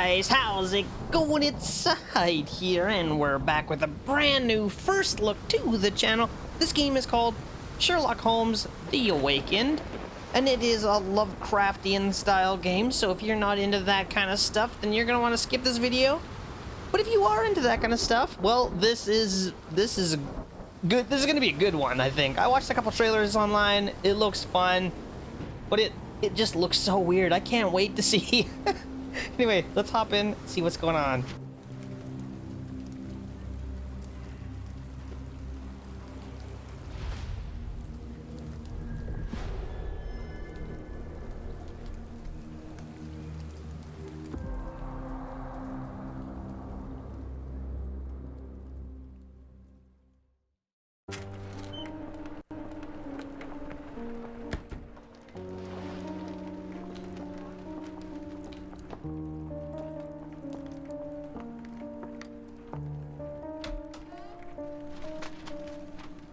guys, how's it going? It's Zahait here, and we're back with a brand new first look to the channel. This game is called Sherlock Holmes The Awakened, and it is a Lovecraftian style game, so if you're not into that kind of stuff, then you're gonna want to skip this video. But if you are into that kind of stuff, well, this is good. This is gonna be a good one, I think. I watched a couple trailers online. It looks fun, but it just looks so weird. I can't wait to see. Anyway, let's hop in, see what's going on.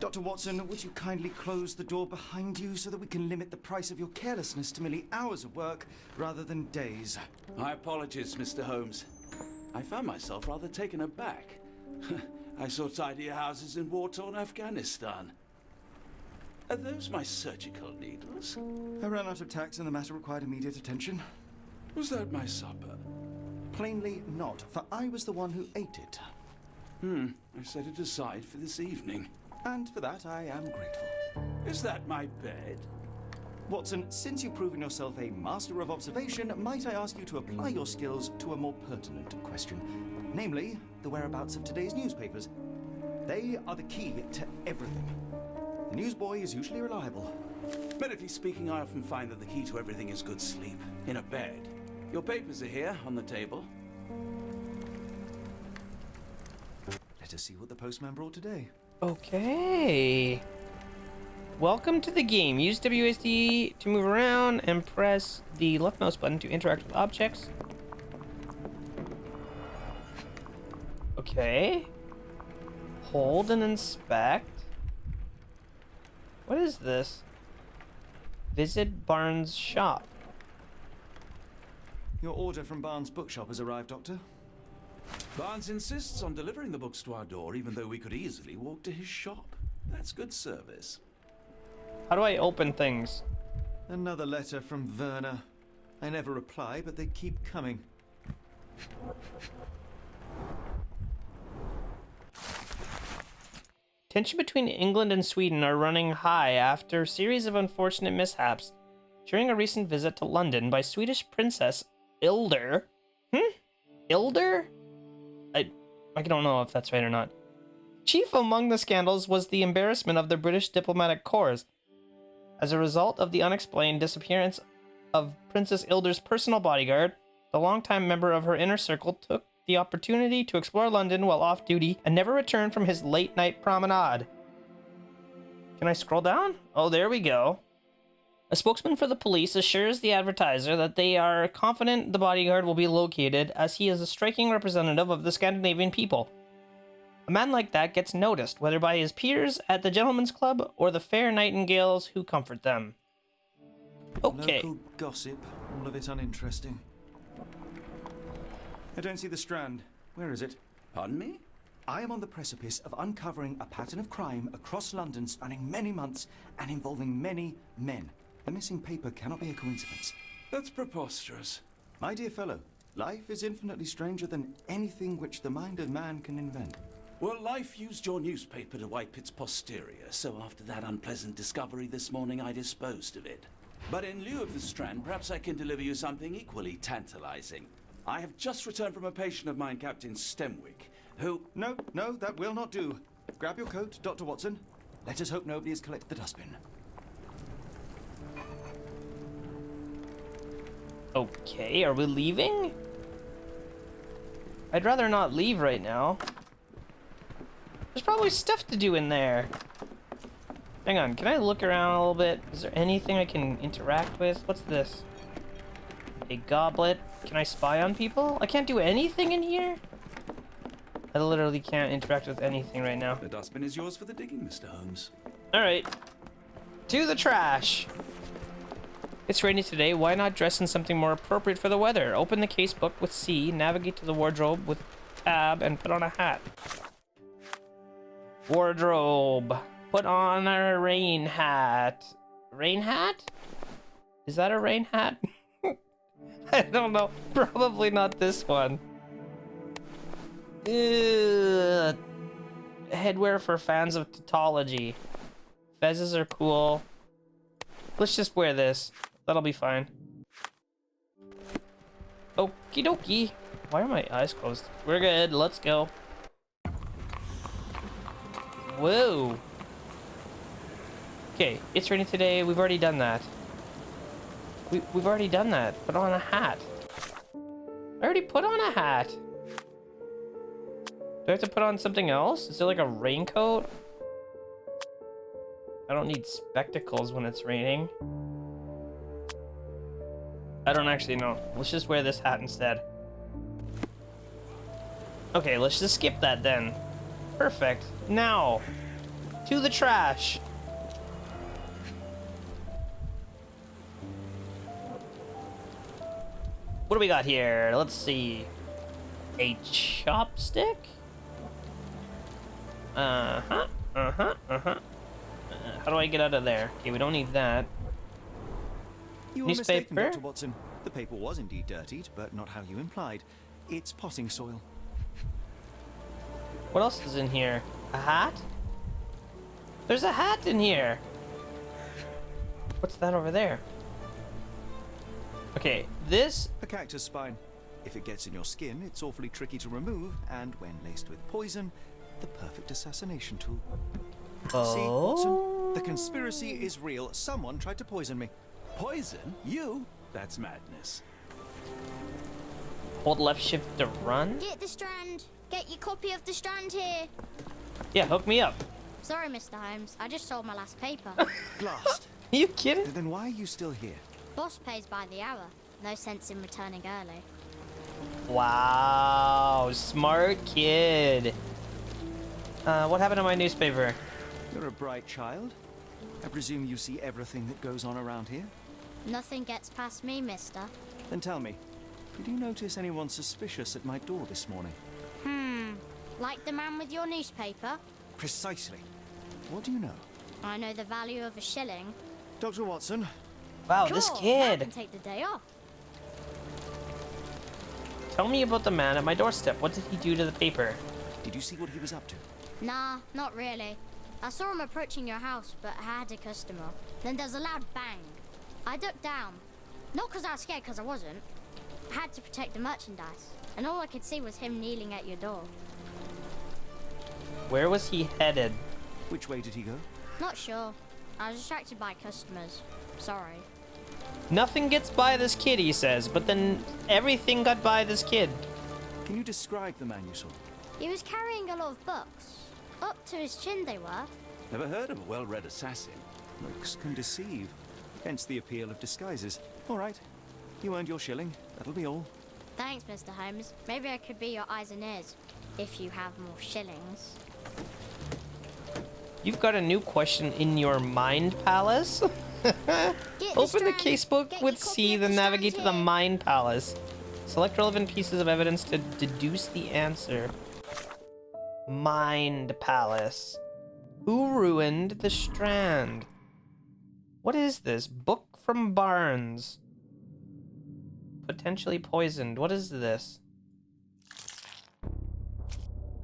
Dr. Watson, would you kindly close the door behind you so that we can limit the price of your carelessness to merely hours of work rather than days? My apologies, Mr. Holmes. I found myself rather taken aback. I saw tidier houses in war-torn Afghanistan. Are those my surgical needles? I ran out of tacks and the matter required immediate attention. Was that my supper? Plainly not, for I was the one who ate it. I set it aside for this evening. And for that, I am grateful. Is that my bed? Watson, since you've proven yourself a master of observation, might I ask you to apply your skills to a more pertinent question? Namely, the whereabouts of today's newspapers. They are the key to everything. The newsboy is usually reliable. Medically speaking, I often find that the key to everything is good sleep. In a bed. Your papers are here, on the table. Let us see what the postman brought today. Okay. Welcome to the game. Use WSD to move around and press the left mouse button to interact with objects. Okay. Hold and inspect. What is this? Visit Barnes' shop. Your order from Barnes' bookshop has arrived, Doctor. Barnes insists on delivering the books to our door, even though we could easily walk to his shop. That's good service. How do I open things? Another letter from Werner. I never reply, but they keep coming. Tension between England and Sweden are running high after a series of unfortunate mishaps during a recent visit to London by Swedish Princess Ilder. Ilder? I don't know if that's right or not. Chief among the scandals was the embarrassment of the British diplomatic corps. As a result of the unexplained disappearance of Princess Ilder's personal bodyguard, the longtime member of her inner circle took the opportunity to explore London while off duty and never returned from his late-night promenade. Can I scroll down? Oh, there we go. A spokesman for the police assures the advertiser that they are confident the bodyguard will be located, as he is a striking representative of the Scandinavian people. A man like that gets noticed, whether by his peers at the gentleman's club or the fair nightingales who comfort them. Okay. Local gossip, all of it uninteresting. I don't see the Strand. Where is it? Pardon me? I am on the precipice of uncovering a pattern of crime across London spanning many months and involving many men. The missing paper cannot be a coincidence. That's preposterous. My dear fellow, life is infinitely stranger than anything which the mind of man can invent. Well, life used your newspaper to wipe its posterior, so after that unpleasant discovery this morning, I disposed of it. But in lieu of the Strand, perhaps I can deliver you something equally tantalizing. I have just returned from a patient of mine, Captain Stemwick, who... No, that will not do. Grab your coat, Dr. Watson. Let us hope nobody has collected the dustbin. Okay, are we leaving? I'd rather not leave right now. There's probably stuff to do in there. Hang on, can I look around a little bit? Is there anything I can interact with? What's this? A goblet. Can I spy on people? I can't do anything in here? I literally can't interact with anything right now. The dustbin is yours for the digging, Mr. Holmes. Alright. To the trash. It's rainy today. Why not dress in something more appropriate for the weather? Open the casebook with C, navigate to the wardrobe with tab, and put on a hat. Wardrobe. Put on a rain hat. Rain hat? Is that a rain hat? I don't know. Probably not this one. Ugh. Headwear for fans of tautology. Fezzes are cool. Let's just wear this. That'll be fine. Okie dokie. Why are my eyes closed? We're good. Let's go. Whoa. Okay, it's raining today. We've already done that. We've already done that. Put on a hat. I already put on a hat. Do I have to put on something else? Is there like a raincoat? I don't need spectacles when it's raining. I don't actually know. Let's just wear this hat instead. Okay, let's just skip that then. Perfect. Now, to the trash. What do we got here? Let's see. A chopstick? How do I get out of there? Okay, we don't need that. You were mistaken, Dr. Watson. The paper was indeed dirtied, but not how you implied. It's potting soil. What else is in here? A hat? There's a hat in here. What's that over there? Okay, this... A cactus spine. If it gets in your skin, it's awfully tricky to remove, and when laced with poison, the perfect assassination tool. Oh. See, Watson, the conspiracy is real. Someone tried to poison me. Poison? You? That's madness. Hold left shift to run? Get the Strand. Get your copy of the Strand here. Yeah, hook me up. Sorry, Mr. Holmes. I just sold my last paper. Blast. Are you kidding? Then why are you still here? Boss pays by the hour. No sense in returning early. Wow, smart kid. What happened to my newspaper? You're a bright child. I presume you see everything that goes on around here? Nothing gets past me, mister. Then tell me, did you notice anyone suspicious at my door this morning? Like the man with your newspaper? Precisely. What do you know? I know the value of a shilling. Dr. Watson, Wow, this Cool, I kid. can take the day off. Tell me about the man at my doorstep. What did he do to the paper? did you see what he was up to? Nah, not really. I saw him approaching your house, but I had a customer. Then there's a loud bang. I ducked down. Not because I was scared, because I wasn't. I had to protect the merchandise. And all I could see was him kneeling at your door. Where was he headed? Which way did he go? Not sure. I was distracted by customers. Sorry. Nothing gets by this kid, he says, but then everything got by this kid. Can you describe the man you saw? He was carrying a lot of books. Up to his chin they were. Never heard of a well-read assassin. Looks can deceive. Hence the appeal of disguises. All right. You earned your shilling. That'll be all. Thanks, Mr. Holmes. Maybe I could be your eyes and ears. If you have more shillings. You've got a new question in your mind palace? Get Open the Strand. casebook Get with your copy C, of then the navigate Strand to the here. mind palace. Select relevant pieces of evidence to deduce the answer. Mind palace. Who ruined the Strand? What is this? Book from Barnes. Potentially poisoned. What is this?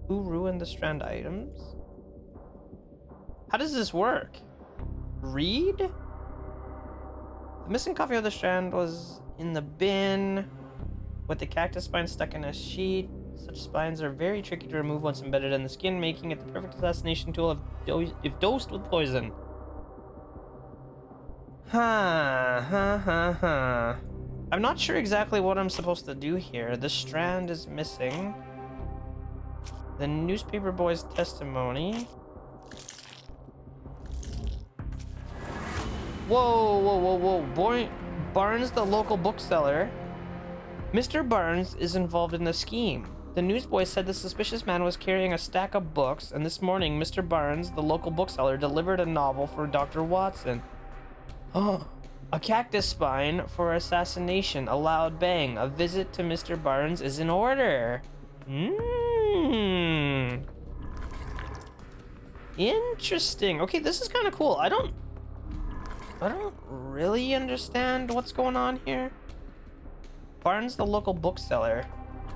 Who ruined the Strand items? How does this work? Read? The missing copy of the Strand was in the bin with the cactus spine stuck in a sheet. Such spines are very tricky to remove once embedded in the skin, making it the perfect assassination tool if dosed with poison. I'm not sure exactly what I'm supposed to do here. The Strand is missing. The newspaper boy's testimony. Whoa. Barnes, the local bookseller. Mr. Barnes is involved in the scheme. The newsboy said the suspicious man was carrying a stack of books, and this morning, Mr. Barnes, the local bookseller, delivered a novel for Dr. Watson. Oh, A cactus spine for assassination. A loud bang. A visit to Mr. Barnes is in order. Interesting. Okay, this is kind of cool. I don't really understand what's going on here. Barnes, the local bookseller.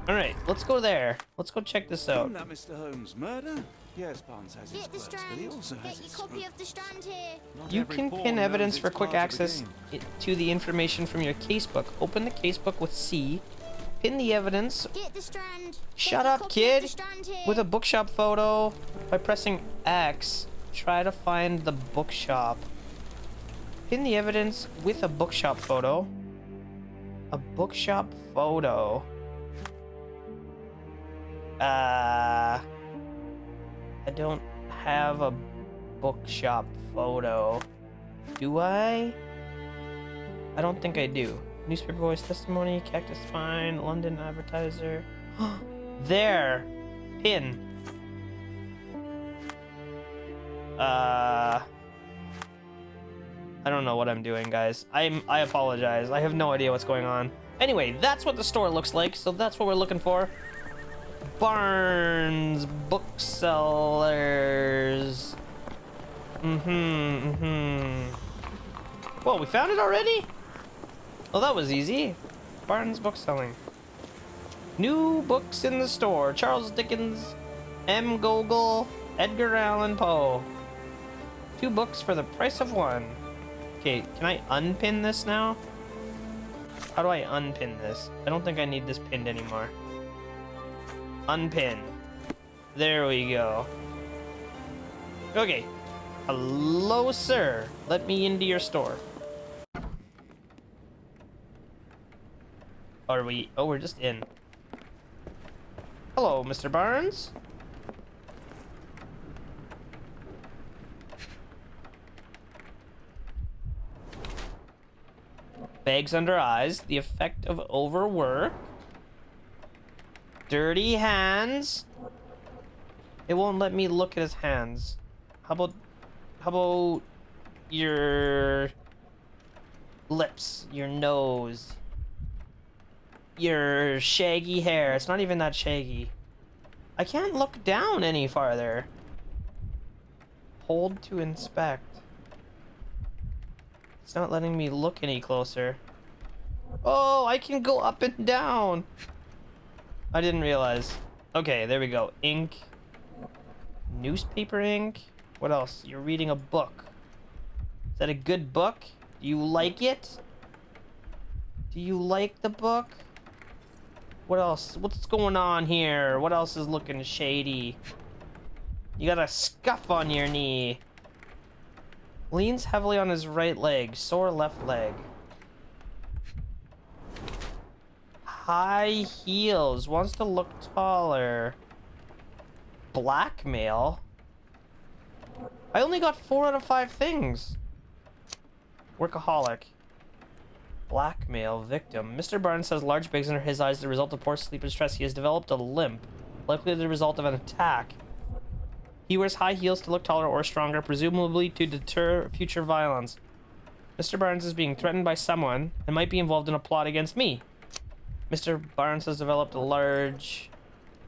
All right, let's go there. Let's go check this out. Isn't that Mr. Holmes' murder? Yes, Barnes has his Get the quirks, but Strand. he also Get has your his copy of the Strand here. Not You every can pawn pin knows evidence its for quick part of the access game. to the information from your casebook. Open the casebook with C. Pin the evidence. Get the Strand. Shut Get your up, copy of kid. the Strand here. With a bookshop photo by pressing X. Try to find the bookshop. Pin the evidence with a bookshop photo. A bookshop photo. I don't have a bookshop photo. Do I? I don't think I do. Newspaper voice testimony, cactus fine, London advertiser. There! Pin. I don't know what I'm doing, guys. I apologize. I have no idea what's going on. Anyway, that's what the store looks like, so that's what we're looking for. Barnes Booksellers. Whoa, we found it already? Oh, that was easy. Barnes Bookselling. New books in the store. Charles Dickens, M. Gogol, Edgar Allan Poe. 2 books for the price of 1. Okay, can I unpin this now? How do I unpin this? I don't think I need this pinned anymore. Unpin. There we go. Okay. Hello, sir. Let me into your store. Are we? Oh, we're just in. Hello, Mr. Barnes. Bags under eyes. The effect of overwork. Dirty hands. It won't let me look at his hands. How about your lips, your nose, your shaggy hair? It's not even that shaggy. I can't look down any farther. Hold to inspect. It's not letting me look any closer. Oh, I can go up and down. I didn't realize. Okay, there we go. Ink. Newspaper ink. What else? You're reading a book. Is that a good book? Do you like it? Do you like the book? What else? What's going on here? What else is looking shady? You got a scuff on your knee. Leans heavily on his right leg. Sore left leg. High heels. Wants to look taller. Blackmail. I only got 4 out of 5 things. Workaholic. Blackmail victim. Mr. Barnes has large bags under his eyes, the result of poor sleep and stress. He has developed a limp, likely the result of an attack. He wears high heels to look taller or stronger, presumably to deter future violence. Mr. Barnes is being threatened by someone and might be involved in a plot against me. Mr. Barnes has developed a large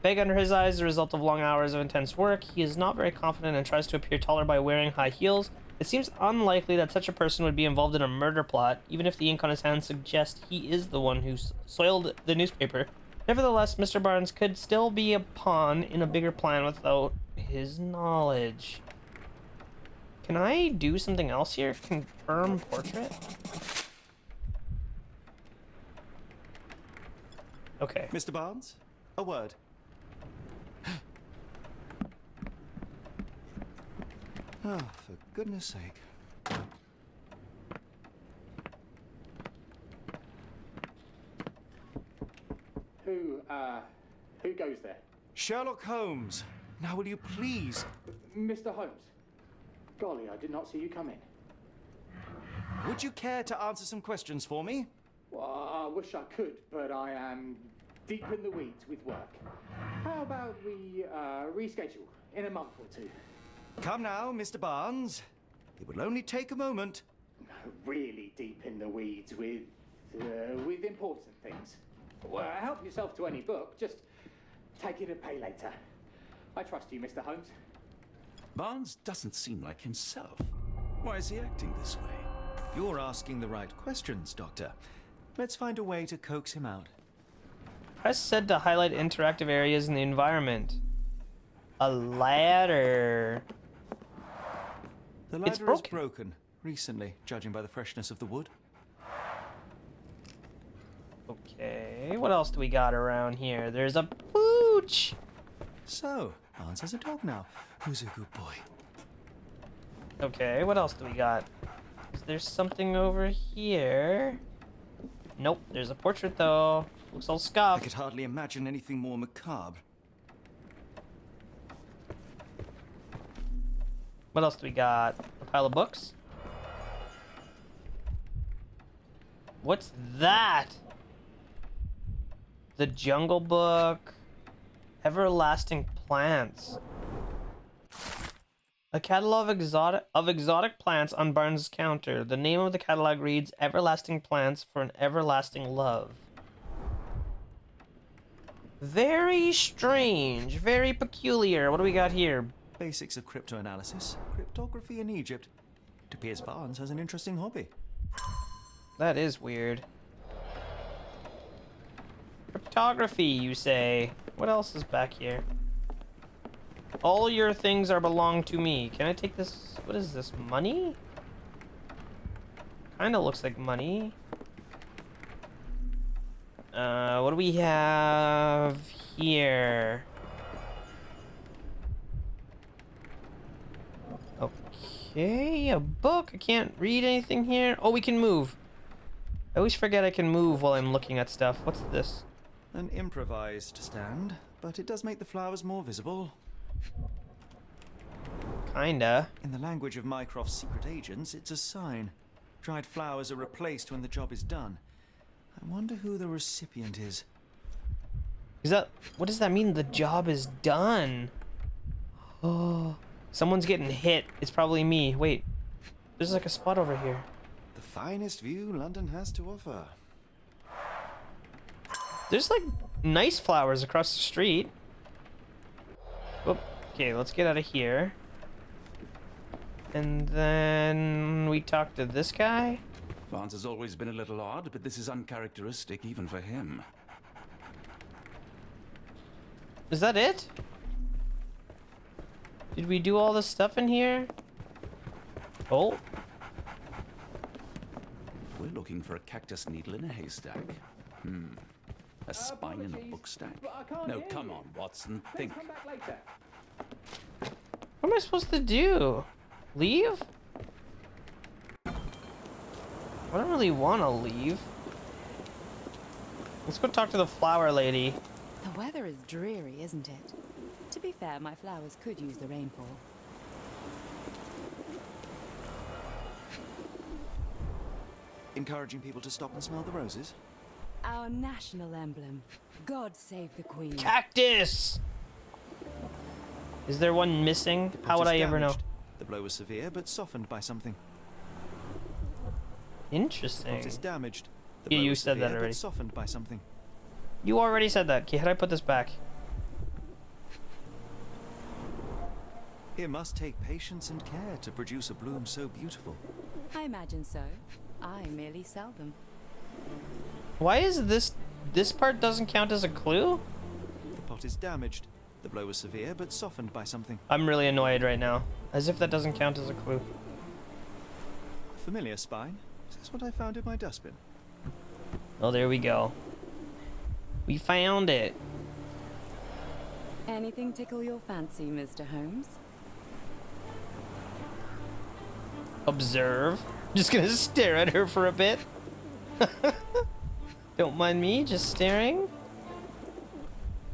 bag under his eyes, the result of long hours of intense work. He is not very confident and tries to appear taller by wearing high heels. It seems unlikely that such a person would be involved in a murder plot, even if the ink on his hands suggests he is the one who soiled the newspaper. Nevertheless, Mr. Barnes could still be a pawn in a bigger plan without his knowledge. Can I do something else here? Confirm portrait? Okay. Mr. Barnes, a word. Oh, for goodness sake. Who goes there? Sherlock Holmes. Now will you please? Mr. Holmes. Golly, I did not see you come in. Would you care to answer some questions for me? Well, I wish I could, but I am deep in the weeds with work. How about we reschedule in a month or two? Come now, Mr. Barnes. It will only take a moment. really deep in the weeds with important things. Well, help yourself to any book. Just take it and pay later. I trust you, Mr. Holmes. Barnes doesn't seem like himself. Why is he acting this way? You're asking the right questions, Doctor. Let's find a way to coax him out. Press said to highlight interactive areas in the environment. A ladder. The It's ladder is broken. broken recently, judging by the freshness of the wood. Okay, what else do we got around here? There's a pooch. So, Barnes has a dog now. Who's a good boy? Okay, what else do we got? Is there something over here? Nope, there's a portrait though. Looks all I scuffed. could hardly imagine anything more macabre. What else do we got? A pile of books? What's that? The Jungle Book. Everlasting Plants. A catalog of exotic plants on Barnes' counter. The name of the catalog reads Everlasting Plants for an Everlasting Love. Very strange. Very peculiar. What do we got here? Basics of cryptoanalysis, cryptography in Egypt. It appears Barnes has an interesting hobby. That is weird. Cryptography, you say? What else is back here? All your things are belong to me. Can I take this? What is this? Money? Kinda looks like money. What do we have here? Okay, a book. I can't read anything here. Oh, we can move. I always forget I can move while I'm looking at stuff. What's this? An improvised stand, but it does make the flowers more visible. Kinda. In the language of Mycroft's secret agents, it's a sign. Dried flowers are replaced when the job is done. I wonder who the recipient is. Is that... What does that mean? The job is done. Oh... Someone's getting hit. It's probably me. Wait. There's like a spot over here. The finest view London has to offer. There's like nice flowers across the street. Oop. Okay, let's get out of here. And then we talk to this guy. Barnes has always been a little odd, but this is uncharacteristic even for him. Is that it? Did we do all this stuff in here? Oh. We're looking for a cactus needle in a haystack. A spine in a book stack. but I can't No, hear come you. on, Watson. Please Think. come back later. What am I supposed to do? Leave? I don't really want to leave. Let's go talk to the flower lady. The weather is dreary, isn't it? To be fair, my flowers could use the rainfall. Encouraging people to stop and smell the roses? Our national emblem. God save the Queen. Cactus! Is there one missing? How would I ever know? The blow was severe, but softened by something. Interesting. It is damaged. The Yeah, blow you was said that severe, already. But softened by something. You already said that. Okay, how do I put this back? It must take patience and care to produce a bloom so beautiful. I imagine so. I merely sell them. Why is this part doesn't count as a clue? The pot is damaged. The blow was severe, but softened by something. I'm really annoyed right now. As if that doesn't count as a clue. Familiar spine? Is this what I found in my dustbin? Oh, there we go. We found it. Anything tickle your fancy, Mr. Holmes? Observe. Just gonna stare at her for a bit. Don't mind me, just staring.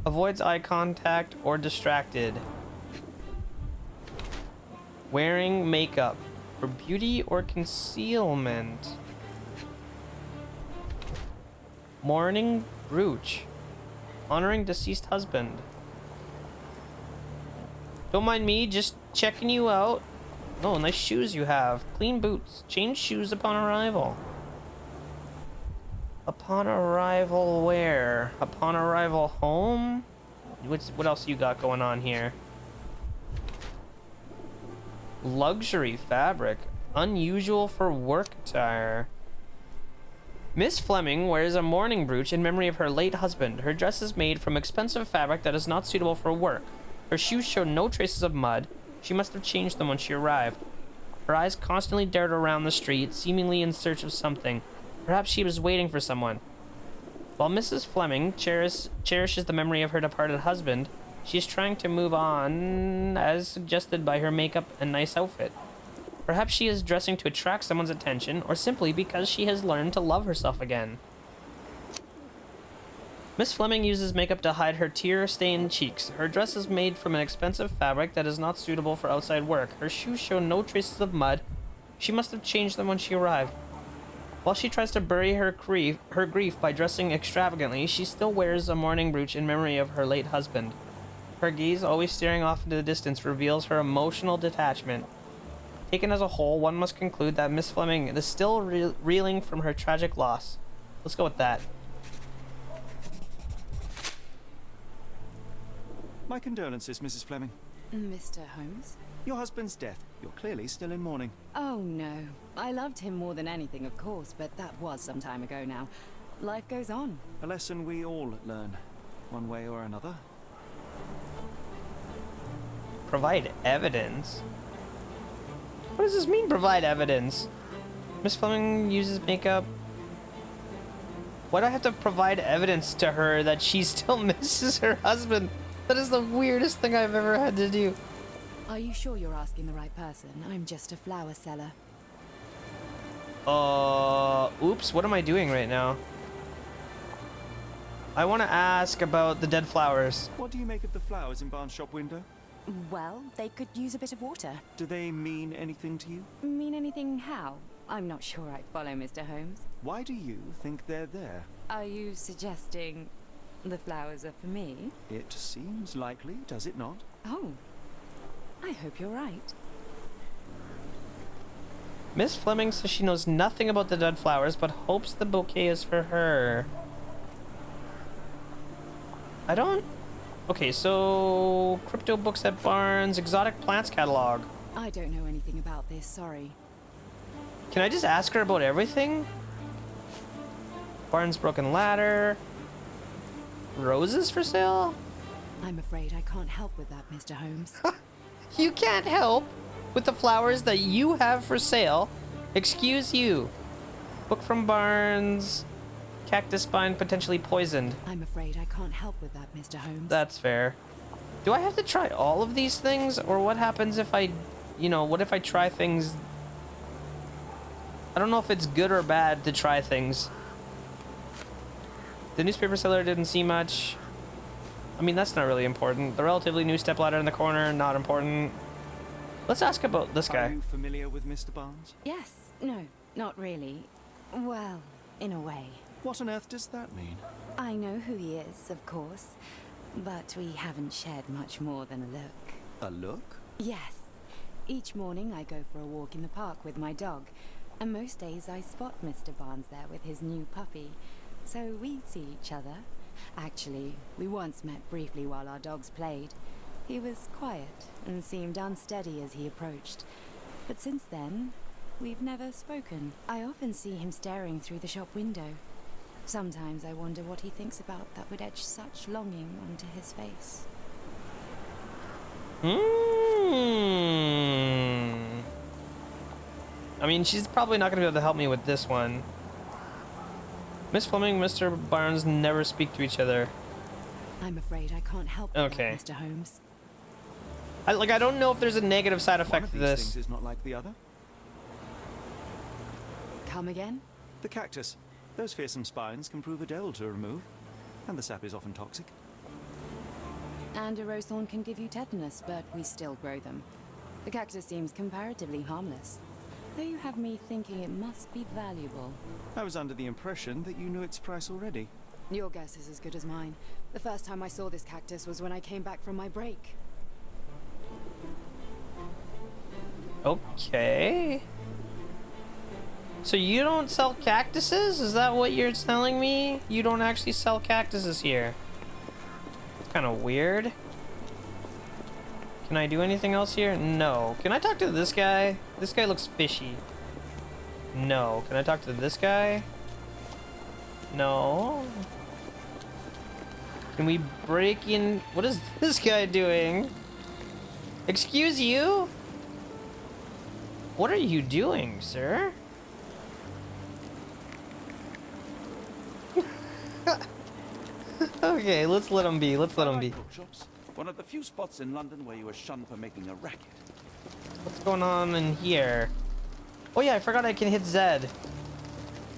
Avoids eye contact or distracted. Wearing makeup for beauty or concealment. Mourning brooch. Honoring deceased husband. Don't mind me, just checking you out. Oh, nice shoes you have. Clean boots. Change shoes upon arrival. Upon arrival where? Upon arrival home? What else you got going on here? Luxury fabric. Unusual for work attire. Miss Fleming wears a mourning brooch in memory of her late husband. Her dress is made from expensive fabric that is not suitable for work. Her shoes show no traces of mud. She must have changed them when she arrived. Her eyes constantly dart around the street, seemingly in search of something. Perhaps she was waiting for someone. While Mrs. Fleming cherishes the memory of her departed husband, she is trying to move on, as suggested by her makeup and nice outfit. Perhaps she is dressing to attract someone's attention, or simply because she has learned to love herself again. Miss Fleming uses makeup to hide her tear-stained cheeks. Her dress is made from an expensive fabric that is not suitable for outside work. Her shoes show no traces of mud. She must have changed them when she arrived. While she tries to bury her grief by dressing extravagantly, she still wears a mourning brooch in memory of her late husband. Her gaze, always staring off into the distance, reveals her emotional detachment. Taken as a whole, one must conclude that Miss Fleming is still reeling from her tragic loss. Let's go with that. My condolences, Mrs. Fleming. Mr. Holmes? Your husband's death. You're clearly still in mourning. Oh, no. I loved him more than anything, of course, but that was some time ago now. Life goes on. A lesson we all learn, one way or another. Provide evidence? What does this mean, provide evidence? Miss Fleming uses makeup. Why do I have to provide evidence to her that she still misses her husband? That is the weirdest thing I've ever had to do. Are you sure you're asking the right person? I'm just a flower seller. Oops, what am I doing right now? I want to ask about the dead flowers. What do you make of the flowers in Barnes' shop window? Well, they could use a bit of water. Do they mean anything to you? Mean anything how? I'm not sure I follow, Mr. Holmes. Why do you think they're there? Are you suggesting the flowers are for me? It seems likely, does it not? Oh, I hope you're right. Miss Fleming says she knows nothing about the dead flowers, but hopes the bouquet is for her. I don't... Okay, so... Crypto books at Barnes, exotic plants catalog. I don't know anything about this, sorry. Can I just ask her about everything? Barnes broken ladder. Roses for sale? I'm afraid I can't help with that, Mr. Holmes. You can't help with the flowers that you have for sale. Excuse you. Book from Barnes. Cactus spine potentially poisoned. I'm afraid I can't help with that, Mr. Holmes. That's fair. Do I have to try all of these things? Or what happens if I, what if I try things? I don't know if it's good or bad to try things. The newspaper seller didn't see much. I mean, that's not really important. The relatively new stepladder in the corner, not important. Let's ask about this guy. Are you familiar with Mr. Barnes? Yes. No, not really. Well, in a way. What on earth does that mean? I know who he is, of course. But we haven't shared much more than a look. A look? Yes. Each morning I go for a walk in the park with my dog. And most days I spot Mr. Barnes there with his new puppy. So we see each other. Actually, we once met briefly while our dogs played. He was quiet and seemed unsteady as he approached. But since then, we've never spoken. I often see him staring through the shop window. Sometimes I wonder what he thinks about that would etch such longing onto his face. I mean, she's probably not going to be able to help me with this one. Miss Fleming and Mr. Barnes never speak to each other. I'm afraid I can't help with Okay. that, Mr. Holmes. I don't know if there's a negative side One effect of to these this. things is not like the other. Come again? The cactus. Those fearsome spines can prove a devil to remove, and the sap is often toxic. And a rose thorn can give you tetanus, but we still grow them. The cactus seems comparatively harmless, though you have me thinking it must be valuable. I was under the impression that you knew its price already. Your guess is as good as mine. The first time I saw this cactus was when I came back from my break. Okay. So you don't sell cactuses? Is that what you're telling me? You don't actually sell cactuses here. It's kind of weird. Can I do anything else here? No. Can I talk to this guy? This guy looks fishy. No. Can I talk to this guy? No. Can we break in? What is this guy doing? Excuse you? What are you doing, sir? Okay, let's let him be. Let's let him be. Bookshops. One of the few spots in London where you are shunned for making a racket. What's going on in here? Oh yeah, I forgot I can hit Z.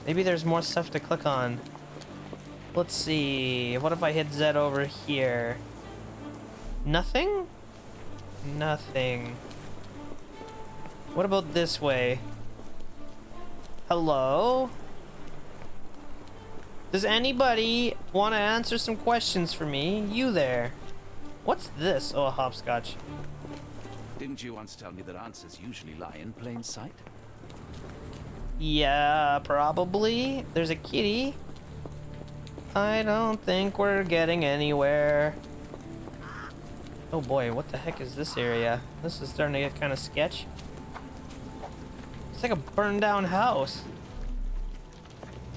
Maybe there's more stuff to click on. Let's see. What if I hit Z over here? Nothing? Nothing. What about this way? Hello? Does anybody want to answer some questions for me? You there. What's this? Oh, a hopscotch. Didn't you once tell me that answers usually lie in plain sight? Yeah, probably. There's a kitty. I don't think we're getting anywhere. Oh boy, what the heck is this area? This is starting to get kind of sketch. It's like a burned down house.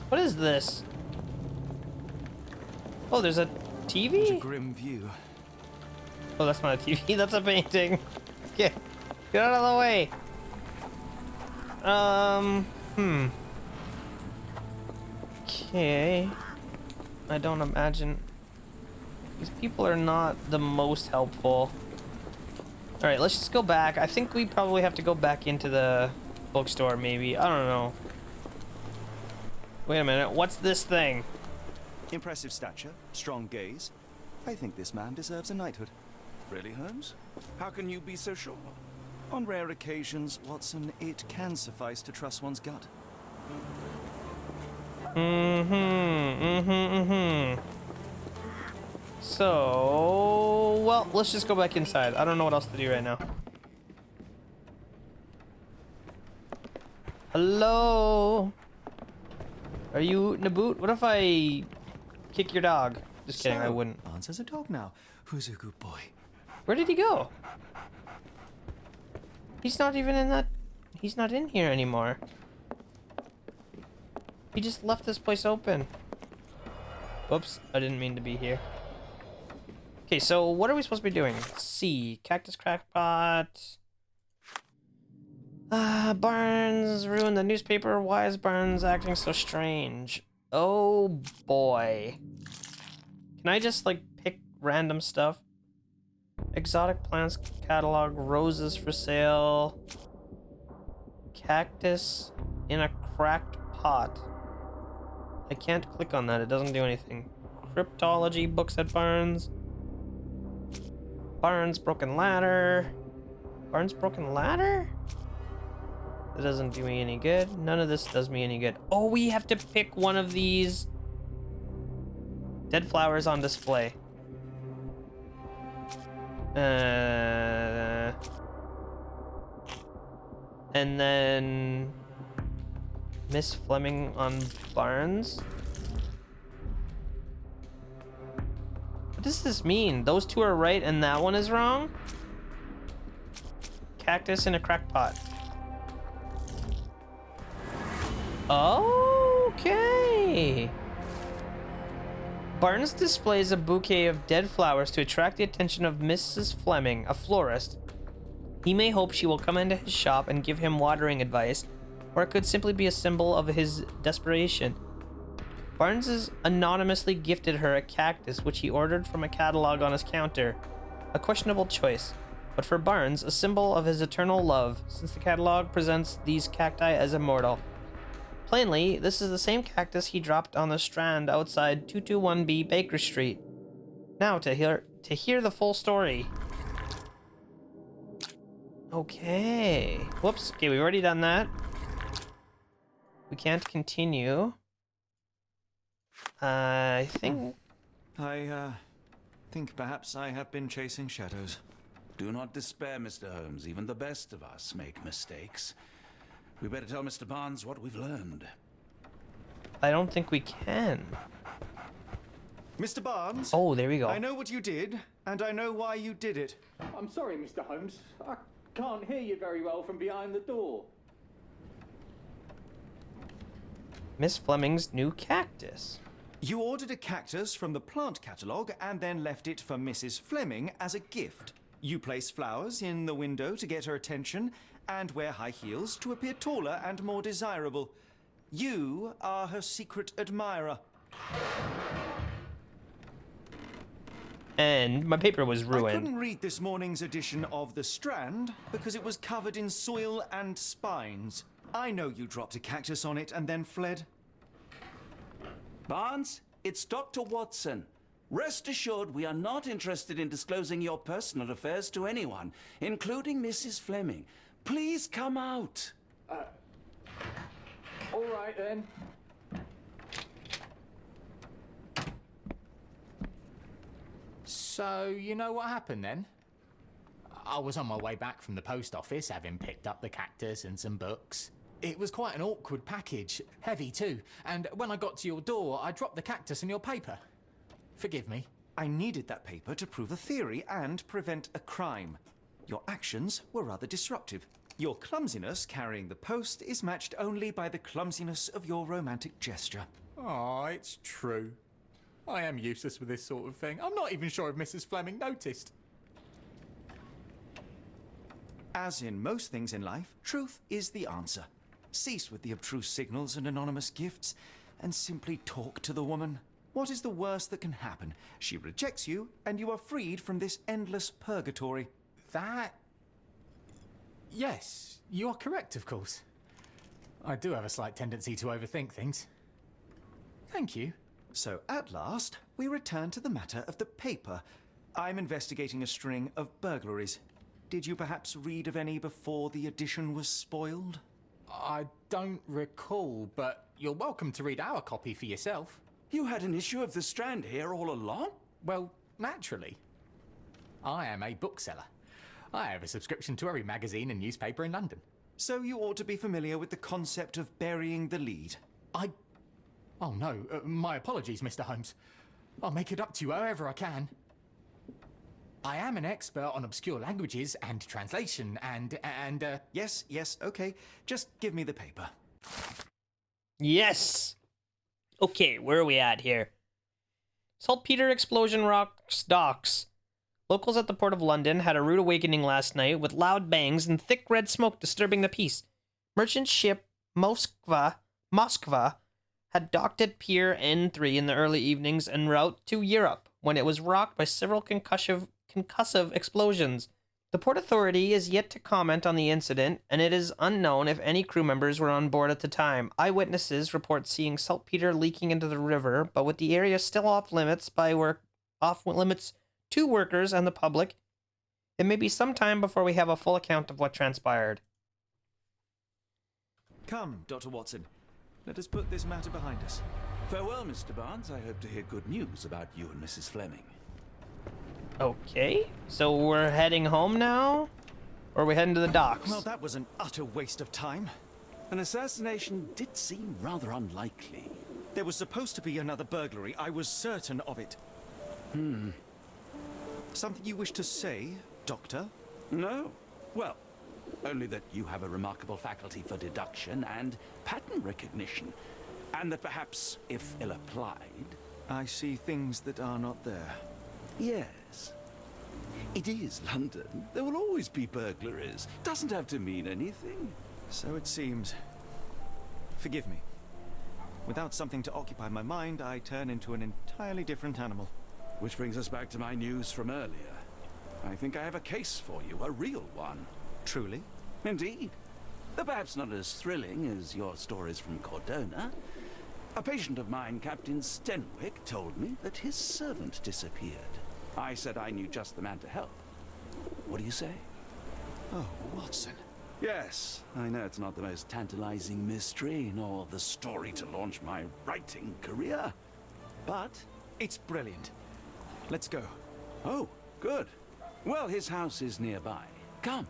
What is this? Oh, there's a What a TV? grim view. Oh, that's not a TV, that's a painting. Get out of the way. Okay. I don't imagine. These people are not the most helpful. Alright, let's just go back. I think we probably have to go back into the bookstore, maybe. I don't know. Wait a minute, what's this thing? Impressive stature, strong gaze. I think this man deserves a knighthood. Really, Holmes? How can you be so sure? On rare occasions, Watson, it can suffice to trust one's gut. So, well, let's just go back inside. I don't know what else to do right now. Hello? Are you Naboot? What if I kick your dog? Just kidding, I wouldn't. Answers a dog now. Who's a good boy? Where did he go? He's not even in that... He's not in here anymore. He just left this place open. Whoops, I didn't mean to be here. Okay, so what are we supposed to be doing? C. Cactus crackpot. Barnes ruined the newspaper. Why is Barnes acting so strange? Oh boy. Can I just like pick random stuff? Exotic plants catalog, roses for sale. Cactus in a cracked pot. I can't click on that, it doesn't do anything. Cryptology books at Barnes. Barnes broken ladder. Barnes broken ladder? That doesn't do me any good. None of this does me any good. Oh, we have to pick one of these. Dead flowers on display. And then Miss Fleming on Barnes. What does this mean? Those two are right and that one is wrong? Cactus in a crack pot. Okay. Barnes displays a bouquet of dead flowers to attract the attention of Mrs. Fleming, a florist. He may hope she will come into his shop and give him watering advice, or it could simply be a symbol of his desperation. Barnes has anonymously gifted her a cactus which he ordered from a catalog on his counter. A questionable choice, but for Barnes, a symbol of his eternal love, since the catalog presents these cacti as immortal. Plainly, this is the same cactus he dropped on the Strand outside 221B Baker Street. Now to hear the full story. Okay. Whoops. Okay, we've already done that. We can't continue. I think... I think perhaps I have been chasing shadows. Do not despair, Mr. Holmes. Even the best of us make mistakes. We better tell Mr. Barnes what we've learned. I don't think we can. Mr. Barnes? Oh, there we go. I know what you did, and I know why you did it. I'm sorry, Mr. Holmes. I can't hear you very well from behind the door. Miss Fleming's new cactus. You ordered a cactus from the plant catalogue and then left it for Mrs. Fleming as a gift. You place flowers in the window to get her attention and wear high heels to appear taller and more desirable. You are her secret admirer. And my paper was I ruined. couldn't read this morning's edition of The Strand because it was covered in soil and spines. I know you dropped a cactus on it and then fled. Barnes, it's Dr. Watson. Rest assured, we are not interested in disclosing your personal affairs to anyone, including Mrs. Fleming. Please come out. All right, then. So, you know what happened then? I was on my way back from the post office, having picked up the cactus and some books. It was quite an awkward package, heavy too, and when I got to your door, I dropped the cactus in your paper. Forgive me. I needed that paper to prove a theory and prevent a crime. Your actions were rather disruptive. Your clumsiness carrying the post is matched only by the clumsiness of your romantic gesture. Oh, it's true. I am useless with this sort of thing. I'm not even sure if Mrs. Fleming noticed. As in most things in life, truth is the answer. Cease with the obtruse signals and anonymous gifts, and simply talk to the woman. What is the worst that can happen? She rejects you, and you are freed from this endless purgatory. That... Yes, you are correct, of course. I do have a slight tendency to overthink things. Thank you. So at last, we return to the matter of the paper. I'm investigating a string of burglaries. Did you perhaps read of any before the edition was spoiled? I don't recall, but you're welcome to read our copy for yourself. You had an issue of The Strand here all along? Well, naturally. I am a bookseller. I have a subscription to every magazine and newspaper in London. So you ought to be familiar with the concept of burying the lead. Oh no, my apologies, Mr. Holmes. I'll make it up to you however I can. I am an expert on obscure languages and translation and Yes, okay. Just give me the paper. Yes! Okay, where are we at here? Saltpeter explosion rocks docks. Locals at the Port of London had a rude awakening last night with loud bangs and thick red smoke disturbing the peace. Merchant ship Moskva had docked at Pier N3 in the early evenings en route to Europe when it was rocked by several concussive explosions. The Port Authority is yet to comment on the incident, and it is unknown if any crew members were on board at the time. Eyewitnesses report seeing saltpeter leaking into the river, but with the area still off limits to workers and the public, it may be some time before we have a full account of what transpired. Come, Dr. Watson. Let us put this matter behind us. Farewell, Mr. Barnes. I hope to hear good news about you and Mrs. Fleming. Okay, so we're heading home now? Or are we heading to the docks? Well, that was an utter waste of time. An assassination did seem rather unlikely. There was supposed to be another burglary. I was certain of it. Something you wish to say, Doctor? No. Well, only that you have a remarkable faculty for deduction and pattern recognition. And that perhaps, if ill-applied... I see things that are not there. Yes. It is London. There will always be burglaries. Doesn't have to mean anything. So it seems. Forgive me. Without something to occupy my mind, I turn into an entirely different animal. Which brings us back to my news from earlier. I think I have a case for you, a real one. Truly? Indeed. Though perhaps not as thrilling as your stories from Cordona. A patient of mine, Captain Stenwick, told me that his servant disappeared. I said I knew just the man to help. What do you say? Oh, Watson. Yes, I know it's not the most tantalizing mystery, nor the story to launch my writing career. But It's brilliant. Let's go. oh, good. Well, his house is nearby. Come.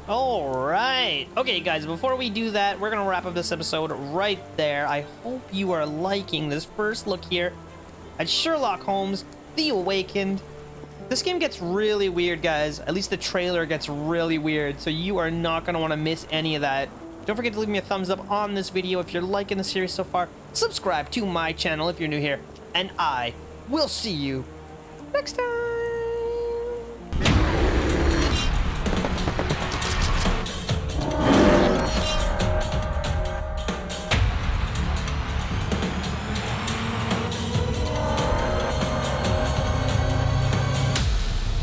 All right. Okay, guys, before we do that, we're going to wrap up this episode right there. I hope you are liking this first look here at Sherlock Holmes The Awakened. This game gets really weird, guys. At least the trailer gets really weird, so you are not going to want to miss any of that. Don't forget to leave me a thumbs up on this video if you're liking the series so far. Subscribe to my channel if you're new here, and I will see you next time.